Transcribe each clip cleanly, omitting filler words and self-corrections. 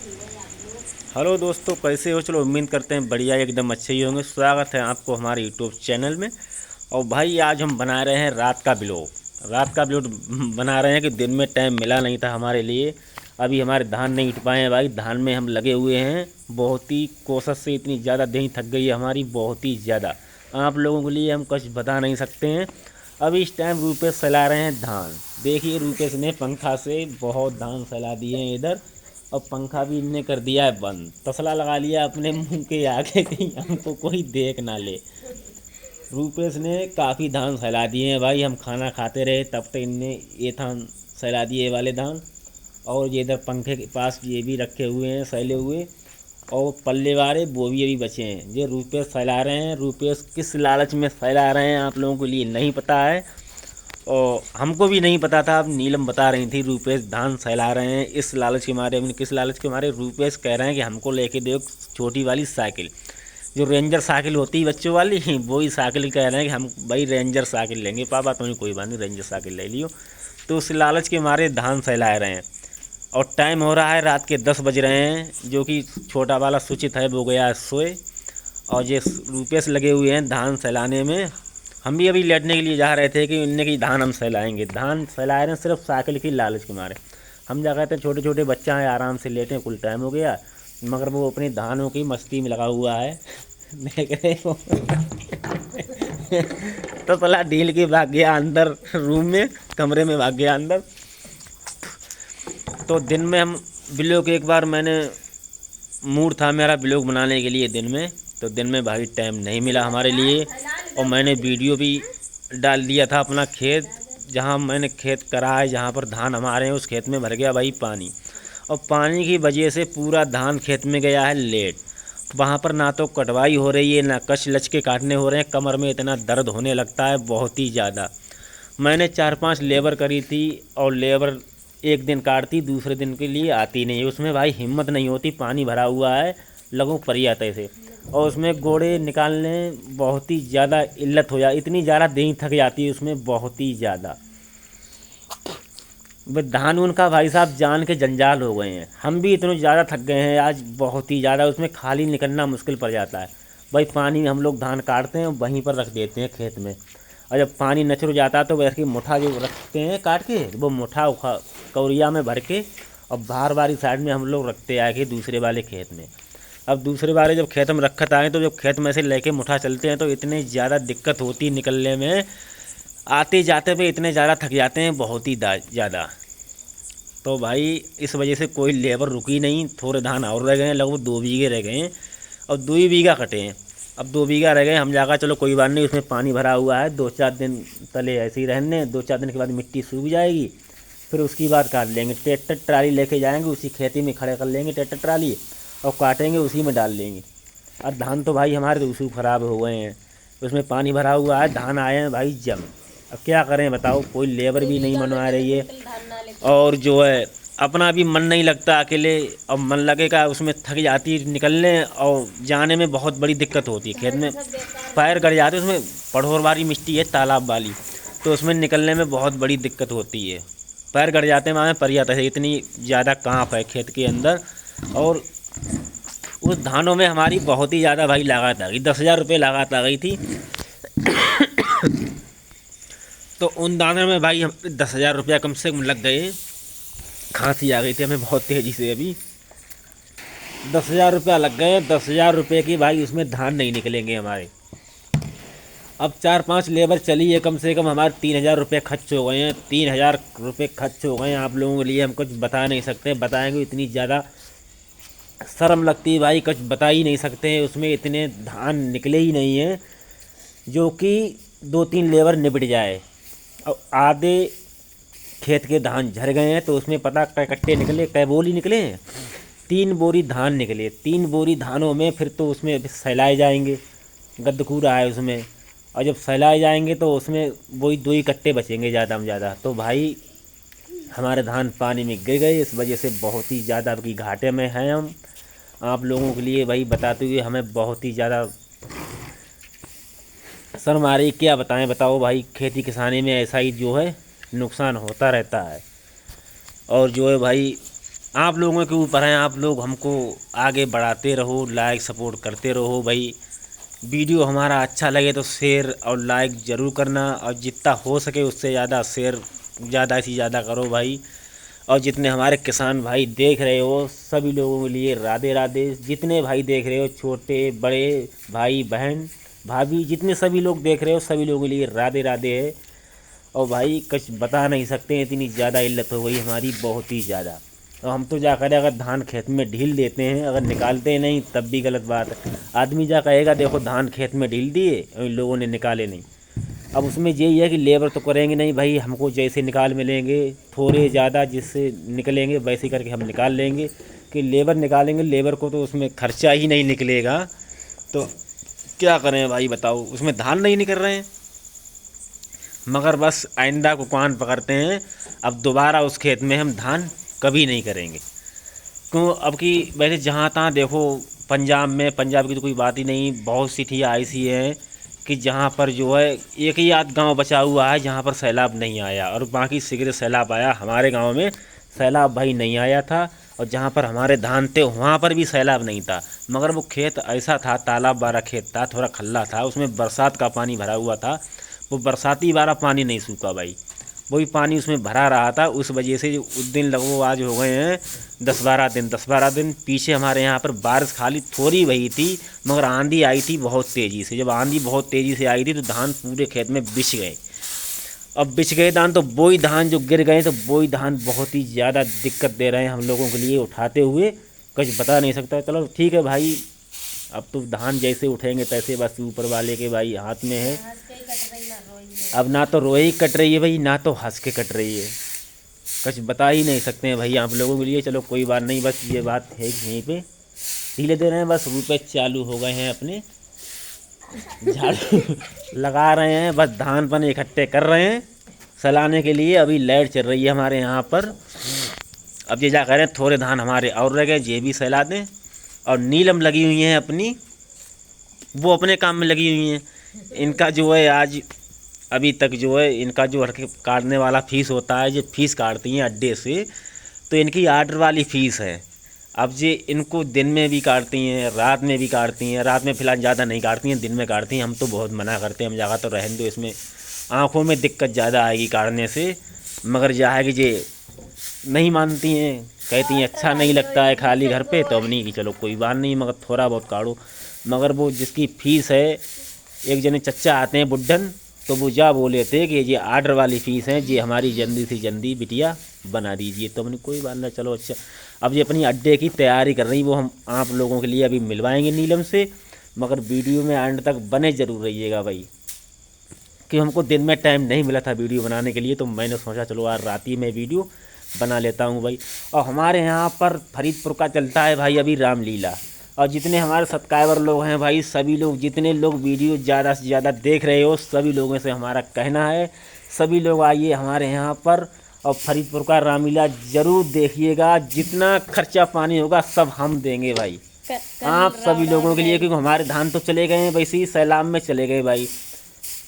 Hello दोस्तों, कैसे हो? चलो, उम्मीद करते हैं बढ़िया एकदम अच्छे ही होंगे। स्वागत है आपको हमारे यूट्यूब चैनल में। और भाई आज हम बना रहे हैं रात का ब्लॉग। रात का ब्लॉग बना रहे हैं कि दिन में टाइम मिला नहीं था हमारे लिए। अभी हमारे धान नहीं उठ पाए हैं भाई, धान में हम लगे हुए हैं। बहुत ही कोशिश से इतनी ज़्यादा देह थक गई है हमारी, बहुत ही ज़्यादा। आप लोगों के लिए हम कुछ बता नहीं सकते हैं। अभी इस टाइम रूपेश फैला रहे हैं धान। देखिए, रूपेश ने पंखा से बहुत धान फैला दिए हैं इधर। और पंखा भी इनने कर दिया है बंद, तसला लगा लिया अपने मुंह के आगे कहीं हमको कोई देख ना ले। रूपेश ने काफ़ी धान फैला दिए हैं भाई। हम खाना खाते रहे तब तक इनने ये धान फैला दिए, ये वाले धान। और ये इधर पंखे के पास ये भी रखे हुए हैं फैले हुए। और पल्ले वाले वो भी अभी बचे हैं। ये रूपेश फैला रहे हैं। रूपेश किस लालच में फैला रहे हैं आप लोगों के लिए नहीं पता है, और हमको भी नहीं पता था। अब नीलम बता रही थी रूपेश धान फैला रहे हैं इस लालच के मारे। हमने किस लालच के मारे? रूपेश कह रहे हैं कि हमको लेके दो छोटी वाली साइकिल, जो रेंजर साइकिल होती है बच्चों वाली, वही साइकिल कह रहे हैं कि हम भाई रेंजर साइकिल लेंगे। पापा तो नहीं, कोई बात नहीं, रेंजर साइकिल ले लियो। तो उस लालच के मारे धान फैला रहे हैं। और टाइम हो रहा है रात के 10 बज रहे हैं, जो कि छोटा वाला सुचित है वो गया सोए। और ये रूपेश लगे हुए हैं धान फैलाने में। हम भी अभी लेटने के लिए जा रहे थे कि इनने की धान हम फैलाएंगे। धान फैला रहे हैं सिर्फ साइकिल की लालच के मारे। हम जा कहते हैं छोटे छोटे बच्चा हैं, आराम से लेटे, कुल टाइम हो गया, मगर वो अपनी धानों की मस्ती में लगा हुआ है। देख रहे हो? तो पला ढील के भाग गया अंदर रूम में, कमरे में भाग गया अंदर। तो दिन में हम ब्लॉग, एक बार मैंने मूड था मेरा ब्लॉग बनाने के लिए दिन में, तो दिन में भाई टाइम नहीं मिला हमारे लिए। और मैंने वीडियो भी डाल दिया था अपना खेत, जहाँ मैंने खेत करा है, जहाँ पर धान हमारे हैं, उस खेत में भर गया भाई पानी। और पानी की वजह से पूरा धान खेत में गया है लेट। वहाँ पर ना तो कटवाई हो रही है, ना कच लच के काटने हो रहे हैं। कमर में इतना दर्द होने लगता है बहुत ही ज़्यादा। मैंने 4-5 लेबर करी थी, और लेबर एक दिन काटती, दूसरे दिन के लिए आती नहीं। उसमें भाई हिम्मत नहीं होती, पानी भरा हुआ है, लगो परी आते थे। और उसमें गोड़े निकालने बहुत ही ज़्यादा इल्लत हो जाती, इतनी ज़्यादा देह थक जाती है उसमें, बहुत ही ज़्यादा। वह धान उनका भाई साहब जान के जंजाल हो गए हैं। हम भी इतने ज़्यादा थक गए हैं आज, बहुत ही ज़्यादा। उसमें खाली निकलना मुश्किल पड़ जाता है भाई। पानी हम लोग धान काटते हैं, वहीं पर रख देते हैं खेत में। और जब पानी नचर जाता है तो वैसे मुठा जो रखते हैं काट के, वो मुठा कौरिया में भर के, और बाहर वाली साइड में हम लोग रखते आए कि दूसरे वाले खेत में। अब दूसरे वाले जब खेत में रखत आए, तो जब खेत में से लेके मुठा चलते हैं तो इतनी ज़्यादा दिक्कत होती निकलने में। आते जाते पे इतने ज़्यादा थक जाते हैं, बहुत ही ज़्यादा। तो भाई इस वजह से कोई लेबर रुकी नहीं। थोड़े धान और रह गए हैं, लगभग 2 बीघे रह गए हैं, और 2 ही बीघा कटे हैं। अब 2 बीघा रह गए। हम जाकर चलो कोई बात नहीं, उसमें पानी भरा हुआ है, 2-4 दिन तले ऐसे ही रहने, 2-4 दिन के बाद मिट्टी सूख जाएगी, फिर उसकी बाद काट लेंगे। ट्रैक्टर ट्राली लेके जाएंगे, उसी खेती में खड़े कर लेंगे ट्रैक्टर ट्राली, और काटेंगे, उसी में डाल लेंगे। और धान तो भाई हमारे तो उसी ख़राब हो गए हैं, उसमें पानी भरा हुआ है, धान आए हैं भाई जम। अब क्या करें बताओ, कोई लेबर भी नहीं मनवा रही है। और जो है अपना भी मन नहीं लगता अकेले, और मन लगेगा उसमें थक जाती है निकलने, और जाने में बहुत बड़ी दिक्कत होती है। खेत में पैर गड़ जाते हैं, उसमें पड़ोर वाली मिट्टी है, तालाब वाली, तो उसमें निकलने में बहुत बड़ी दिक्कत होती है। पैर गड़ जाते हैं, वहाँ में पड़ जाता है, इतनी ज़्यादा कांप है खेत के अंदर। और उस धानों में हमारी बहुत ही ज़्यादा भाई लागत आ गई, 10,000 रुपये लागत आ गई थी। तो उन दानों में भाई हम 10,000 रुपया कम से कम लग गए। खांसी आ गई थी हमें बहुत तेज़ी से। अभी 10,000 रुपया लग गए। 10,000 रुपये की भाई उसमें धान नहीं निकलेंगे हमारे। अब 4-5 लेबर चली है, कम से कम हमारे 3,000 रुपये खर्च हो गए हैं। 3,000 रुपये खर्च हो गए हैं। आप लोगों के लिए हम कुछ बता नहीं सकते, बताएंगे इतनी ज़्यादा शर्म लगती है भाई, कुछ बता ही नहीं सकते हैं। उसमें इतने धान निकले ही नहीं हैं जो कि 2-3 लेबर निपट जाए। और आधे खेत के धान झर गए हैं, तो उसमें पता कै कट्टे निकले, कै बोरी निकले हैं? 3 बोरी धान निकले। 3 बोरी धानों में फिर तो उसमें सहलाए जाएंगे, गद्दकूरा है उसमें। और जब सहलाए जाएंगे तो उसमें वही 2 ही कट्टे बचेंगे ज़्यादा में ज़्यादा। तो भाई हमारे धान पानी में गिर गए, इस वजह से बहुत ही ज़्यादा अबकी घाटे में हैं हम। आप लोगों के लिए भाई बताते हुए हमें बहुत ही ज़्यादा शर्म आ रही, क्या बताएं। बताओ भाई, खेती किसानी में ऐसा ही जो है नुकसान होता रहता है। और जो है भाई आप लोगों के ऊपर है, आप लोग हमको आगे बढ़ाते रहो, लाइक सपोर्ट करते रहो भाई। वीडियो हमारा अच्छा लगे तो शेयर और लाइक ज़रूर करना, और जितना हो सके उससे ज़्यादा शेयर ज़्यादा से ज़्यादा करो भाई। और जितने हमारे किसान भाई देख रहे हो सभी लोगों के लिए राधे राधे। जितने भाई देख रहे हो, छोटे बड़े भाई बहन भाभी, जितने सभी लोग देख रहे हो सभी लोगों के लिए राधे राधे है। और भाई कुछ बता नहीं सकते, इतनी ज़्यादा इल्लत हो गई हमारी, बहुत ही ज़्यादा। और हम तो जा करें, अगर धान खेत में ढील देते हैं, अगर निकालते हैं नहीं तब भी गलत बात है। आदमी जा कहेगा देखो धान खेत में ढील दिए और इन लोगों ने निकाले नहीं। अब उसमें यही है कि लेबर तो करेंगे नहीं भाई, हमको जैसे निकाल मिलेंगे थोड़े ज़्यादा जिससे निकलेंगे वैसे करके हम निकाल लेंगे। कि लेबर निकालेंगे, लेबर को तो उसमें खर्चा ही नहीं निकलेगा, तो क्या करें भाई बताओ, उसमें धान नहीं निकल रहे हैं। मगर बस आइंदा को कान पकड़ते हैं, अब दोबारा उस खेत में हम धान कभी नहीं करेंगे। क्यों, अब की वैसे जहाँ तहाँ देखो, पंजाब में, पंजाब की तो कोई बात ही नहीं, बहुत सिटियाँ ऐसी हैं कि जहाँ पर जो है एक ही आध गांव बचा हुआ है जहाँ पर सैलाब नहीं आया, और बाकी सिगरे सैलाब आया। हमारे गांव में सैलाब भाई नहीं आया था, और जहाँ पर हमारे धान थे वहाँ पर भी सैलाब नहीं था। मगर वो खेत ऐसा था, तालाब वाला खेत था, थोड़ा खल्ला था, उसमें बरसात का पानी भरा हुआ था। वो बरसाती वाला पानी नहीं सूखा भाई, वही पानी उसमें भरा रहा था। उस वजह से जो उस दिन लगभग आज हो गए हैं 10-12 दिन पीछे हमारे यहाँ पर बारिश खाली थोड़ी हुई थी, मगर आंधी आई थी बहुत तेज़ी से। जब आंधी बहुत तेज़ी से आई थी तो धान पूरे खेत में बिछ गए। अब बिछ गए धान तो वही धान जो गिर गए, तो वही धान बहुत ही ज़्यादा दिक्कत दे रहे हैं हम लोगों के लिए उठाते हुए, कुछ बता नहीं सकता। चलो ठीक है भाई, अब तो धान जैसे उठेंगे तैसे बस ऊपर वाले के भाई हाथ में है। अब ना तो रोई कट रही है भाई, ना तो हंस के कट रही है, कुछ बता ही नहीं सकते हैं भाई आप लोगों के लिए। चलो कोई बात नहीं, बस ये बात है कि यहीं पे ढीले दे रहे हैं, बस रुपए चालू हो गए हैं अपने, झाड़ू लगा रहे हैं, बस धान पन इकट्ठे कर रहे हैं सलाने के लिए। अभी लाइट चल रही है हमारे यहाँ पर। अब ये जा कह रहे हैं थोड़े धान हमारे और रह गए, ये भी सहला दें। और नीलम लगी हुई हैं अपनी, वो अपने काम में लगी हुई हैं। इनका जो है आज अभी तक जो है इनका जो हड़के काटने वाला फ़ीस होता है, जो फ़ीस काटती हैं अड्डे से, तो इनकी आर्डर वाली फ़ीस है। अब ये इनको दिन में भी काटती हैं, रात में भी काटती हैं। रात में फ़िलहाल ज़्यादा नहीं काटती हैं, दिन में काटती हैं। हम तो बहुत मना करते हैं, हम जगह तो रहने दो, इसमें आँखों में दिक्कत ज़्यादा आएगी काटने से। मगर यह है कि ये नहीं मानती हैं, कहती हैं अच्छा नहीं लगता है खाली घर पे, तो अब नहीं कि चलो कोई बात नहीं, मगर थोड़ा बहुत काटो। मगर वो जिसकी फ़ीस है, एक जने चच्चा आते हैं बुड्ढन, तो वो जा बोले थे कि ये आर्डर वाली फ़ीस है, ये हमारी जल्दी से जल्दी बिटिया बना दीजिए। तो हमने कोई बात नहीं, चलो अच्छा। अब ये अपनी अड्डे की तैयारी कर रही, वो हम आप लोगों के लिए अभी मिलवाएंगे नीलम से। मगर वीडियो में एंड तक बने ज़रूर रहिएगा भाई, कि हमको दिन में टाइम नहीं मिला था वीडियो बनाने के लिए, तो मैंने सोचा चलो आज रात ही में वीडियो बना लेता हूँ भाई। और हमारे यहाँ पर फरीदपुर का चलता है भाई अभी रामलीला, और जितने हमारे सब्सक्राइबर लोग हैं भाई, सभी लोग, जितने लोग वीडियो ज़्यादा से ज़्यादा देख रहे हो, सभी लोगों से हमारा कहना है सभी लोग आइए हमारे यहाँ पर, और फरीदपुर का रामलीला ज़रूर देखिएगा। जितना खर्चा पानी होगा सब हम देंगे भाई, आप सभी लोगों के लिए, क्योंकि हमारे धान तो चले गए हैं वैसे ही, सैलाब में चले गए भाई।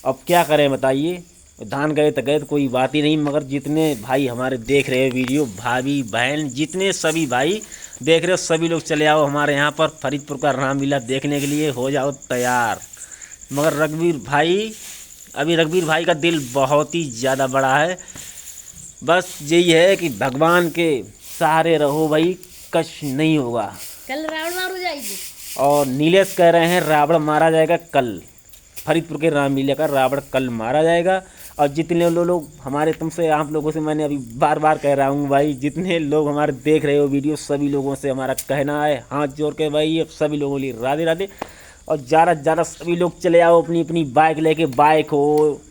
अब क्या करें बताइए, धान गए तो कोई बात ही नहीं। मगर जितने भाई हमारे देख रहे हो वीडियो, भाभी बहन जितने सभी भाई देख रहे हो, सभी लोग चले आओ हमारे यहाँ पर फरीदपुर का रामलीला देखने के लिए, हो जाओ तैयार। मगर रघुवीर भाई, अभी रघुवीर भाई का दिल बहुत ही ज़्यादा बड़ा है, बस यही है कि भगवान के सहारे रहो भाई, कुछ नहीं होगा। कल रावण मार हो जाएगी, और नीलेश कह रहे हैं रावण मारा जाएगा कल, फरीदपुर के रामलीला का रावण कल मारा जाएगा। और जितने लोग हमारे, तुमसे आप लोगों से मैंने अभी बार बार कह रहा हूँ भाई, जितने लोग हमारे देख रहे हो वीडियो, सभी लोगों से हमारा कहना है हाथ जोड़ के भाई, सभी लोगों के लिए राधे राधे। और ज़्यादा से ज़्यादा सभी लोग चले आओ अपनी अपनी बाइक लेके, बाइक हो,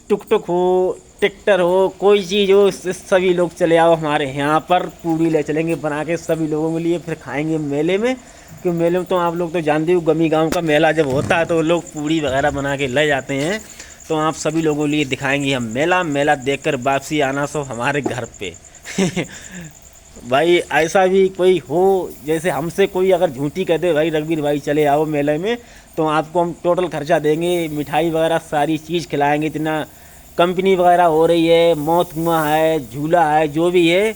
टुक टुक हो, ट्रैक्टर हो, कोई चीज़ हो, सभी लोग चले आओ हमारे यहाँ पर। पूड़ी ले चलेंगे बना के सभी लोगों के लिए, फिर खाएंगे मेले में। क्योंकि मेले में तो आप लोग तो जानते हो, गमी गांव का मेला जब होता है तो लोग पूड़ी वगैरह बना के ले जाते हैं, तो आप सभी लोगों के लिए दिखाएंगे हम मेला। मेला देखकर वापसी आना सब हमारे घर पे भाई ऐसा भी कोई हो, जैसे हमसे कोई अगर झूठी कह दे भाई रघुवीर भाई चले आओ मेले में, तो आपको हम टोटल खर्चा देंगे, मिठाई वगैरह सारी चीज़ खिलाएंगे। इतना कंपनी वगैरह हो रही है, मौत कुआं है, झूला है, जो भी है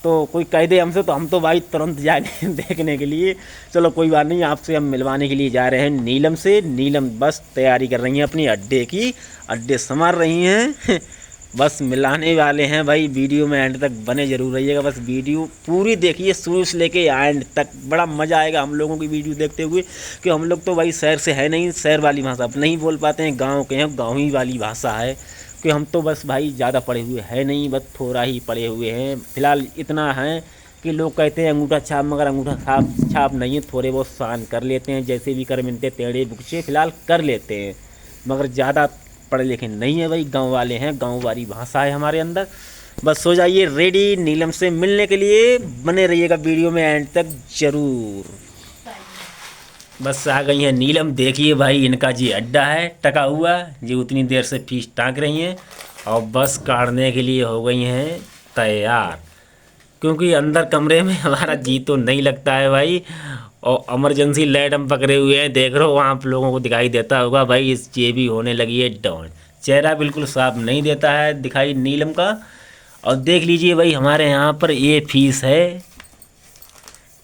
तो कोई कह दे हमसे तो हम तो भाई तुरंत जाएंगे देखने के लिए। चलो कोई बात नहीं, आपसे हम मिलवाने के लिए जा रहे हैं नीलम से। नीलम बस तैयारी कर रही हैं अपनी अड्डे की, अड्डे संवार रही हैं बस मिलाने वाले हैं भाई। वीडियो में एंड तक बने जरूर रहिएगा, बस वीडियो पूरी देखिए शुरू से लेके एंड तक, बड़ा मज़ा आएगा हम लोगों की वीडियो देखते हुए। कि हम लोग तो भाई शहर से है नहीं, शहर वाली भाषा नहीं बोल पाते हैं, गाँव के हैं, गाँवी वाली भाषा है। कि हम तो बस भाई ज़्यादा पढ़े हुए हैं नहीं, बस थोड़ा ही पढ़े हुए हैं। फ़िलहाल इतना है कि लोग कहते हैं अंगूठा छाप, मगर अंगूठा छाप नहीं है, थोड़े बहुत शान कर लेते हैं, जैसे भी कर मिलते टेढ़े बुकचे फ़िलहाल कर लेते हैं, मगर ज़्यादा पढ़े लिखे नहीं है भाई। गांव वाले हैं, गांव वाली भाषा है हमारे अंदर। बस हो जाइए रेडी नीलम से मिलने के लिए, बने रहिएगा वीडियो में एंड तक ज़रूर। बस आ गई हैं नीलम, देखिए भाई इनका जी अड्डा है टका हुआ, जी उतनी देर से फीस टाँक रही हैं और बस काटने के लिए हो गई हैं तैयार। क्योंकि अंदर कमरे में हमारा जी तो नहीं लगता है भाई, और इमरजेंसी लाइट हम पकड़े हुए हैं, देख रहे हो आप लोगों को दिखाई देता होगा भाई। इस ये भी होने लगी है डाउन, चेहरा बिल्कुल साफ नहीं देता है दिखाई नीलम का। और देख लीजिए भाई हमारे यहाँ पर ये फीस है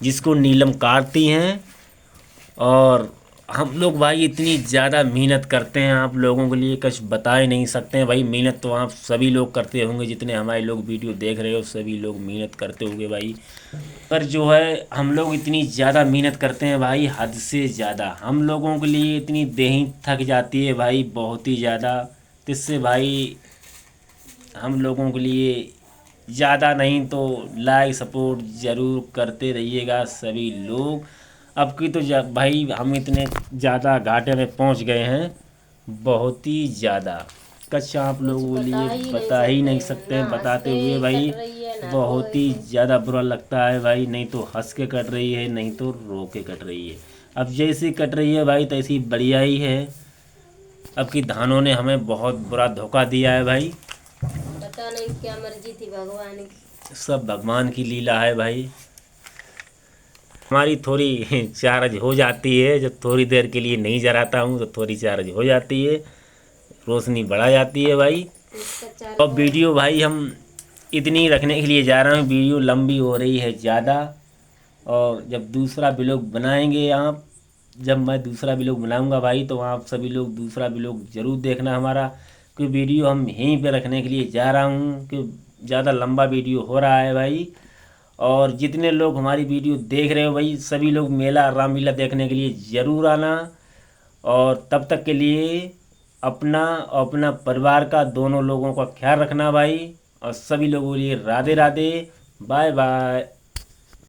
जिसको नीलम काटती हैं। और हम लोग भाई इतनी ज़्यादा मेहनत करते हैं आप लोगों के लिए कुछ बता ही नहीं सकते हैं भाई। मेहनत तो आप सभी लोग करते होंगे, जितने हमारे लोग वीडियो देख रहे हो सभी लोग मेहनत करते होंगे भाई। पर जो है हम लोग इतनी ज़्यादा मेहनत करते हैं भाई, हद से ज़्यादा। हम लोगों के लिए इतनी देही थक जाती है भाई, बहुत ही ज़्यादा। जिससे भाई हम लोगों के लिए ज़्यादा नहीं तो लाइक सपोर्ट ज़रूर करते रहिएगा सभी लोग। अब की तो भाई हम इतने ज़्यादा घाटे में पहुंच गए हैं, बहुत ही ज़्यादा। कुछ आप लोगों के लिए बता ही नहीं सकते हैं, बताते हुए भाई बहुत ही ज़्यादा बुरा लगता है भाई। नहीं तो हंस के कट रही है, नहीं तो रो के कट रही है। अब जैसी कट रही है भाई तैसी बढ़िया ही है। अब की धानों ने हमें बहुत बुरा धोखा दिया है भाई, पता नहीं क्या मर्जी थी भगवान की। सब भगवान की लीला है भाई। हमारी थोड़ी चार्ज हो जाती है, जब थोड़ी देर के लिए नहीं जलाता हूँ तो थोड़ी चार्ज हो जाती है, रोशनी बढ़ा जाती है भाई। और वीडियो भाई हम इतनी रखने के लिए जा रहे हैं, वीडियो लंबी हो रही है ज़्यादा। और जब दूसरा व्लॉग बनाएंगे आप, जब मैं दूसरा व्लॉग बनाऊंगा भाई तो आप सभी लोग दूसरा व्लॉग ज़रूर देखना हमारा। क्योंकि वीडियो हम यहीं पे रखने के लिए जा रहा हूँ कि ज़्यादा लंबा वीडियो हो रहा है भाई। और जितने लोग हमारी वीडियो देख रहे हो भाई सभी लोग मेला रामलीला देखने के लिए ज़रूर आना। और तब तक के लिए अपना और अपना परिवार का दोनों लोगों का ख्याल रखना भाई। और सभी लोगों के लिए राधे राधे, बाय बाय।